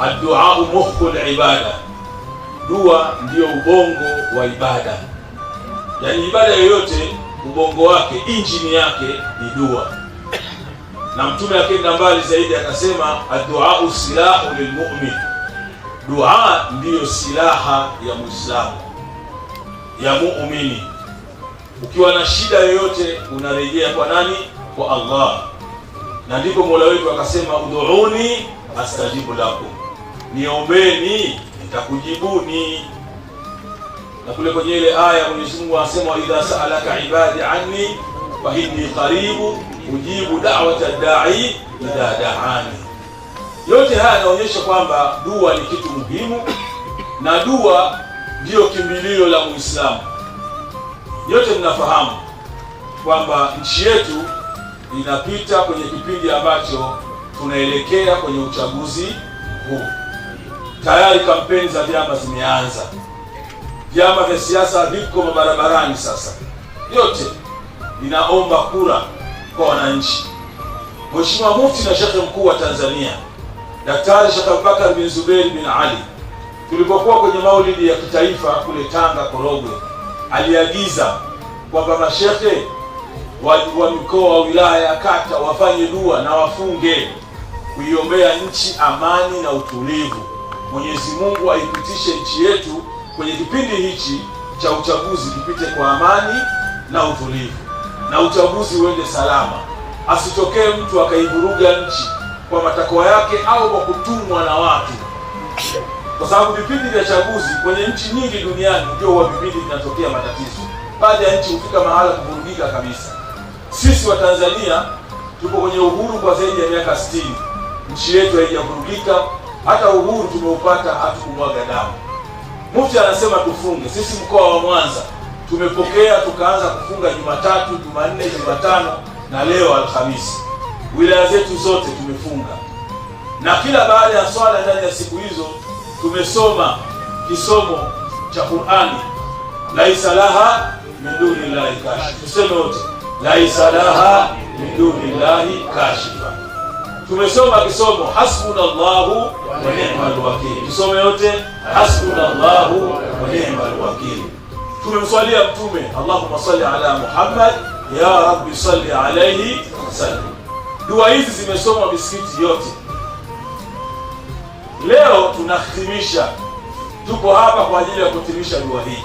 Ad-du'a mukhul ibada, dua ndiyo ubongo wa ibada. Yani ibada yoyote ubongo wake, injini yake ni dua. Na Mtume akaenda mbali zaidi akasema, ad-du'a silahu lilmu'min, dua ndiyo silaha ya Muislamu, ya muumini. Ukiwa na shida yoyote unarejea kwa nani? Kwa Allah. Na ndipo Mola wetu akasema, ud'uni astajibu lakum, niombeni nitakujibuni. Na kule kwenye ile aya Mwenyezi Mungu anasema, idha sa'alaka ibadi anni fa inni qaribu ujibu da'wata da'i idha da'ani. Yote haya yanaonyesha kwamba dua ni kitu muhimu, na dua ndiyo kimbilio la Muislamu. Yote mnafahamu kwamba nchi yetu inapita kwenye kipindi ambacho tunaelekea kwenye uchaguzi huu. Tayari kampeni za vyama zimeanza, vyama vya siasa viko barabarani sasa, yote inaomba kura kwa wananchi. Mheshimiwa Mufti na Sheikh Mkuu wa Tanzania Daktari Sheikh Abubakar bin Zubair bin Ali, tulipokuwa kwenye maulidi ya kitaifa kule Tanga Korogwe, aliagiza kwamba mashehe wa mikoa, wa wilaya, kata wafanye dua na wafunge kuiombea nchi amani na utulivu. Mwenyezi Mungu aipitishe nchi yetu kwenye kipindi hichi cha uchaguzi, kipite kwa amani na utulivu, na uchaguzi uende salama. Asitokee mtu akaivuruga nchi kwa matakwa yake au kwa kutumwa na watu, kwa sababu vipindi vya chaguzi kwenye nchi nyingi duniani ndio huwa vipindi vinatokea matatizo. Baadhi ya nchi hufika mahala kuvurugika kabisa. Sisi wa Tanzania tupo kwenye uhuru kwa zaidi ya miaka 60. Nchi yetu haijavurugika, hata uhuru tumeupata hatukumwaga damu. Mufti anasema tufunge. Sisi mkoa wa Mwanza tumepokea tukaanza kufunga Jumatatu, Jumanne, Jumatano na leo Alhamisi. Wilaya zetu zote tumefunga, na kila baada ya swala ndani ya siku hizo tumesoma kisomo cha Qur'ani, laisa laha min dunillahi kashif. Tuseme wote, laisa laha min dunillahi kashifa. Tumesoma kisomo hasbunallahu wa ni'mal wakeel. Tusome yote, hasbunallahu wa ni'mal wakeel. Tumemswalia Mtume, Allahumma salli ala Muhammad ya rabbi salli alayhi wasallam. Dua hizi zimesomwa misikiti yote. Leo tunahitimisha, tupo hapa kwa ajili ya kuhitimisha dua hii.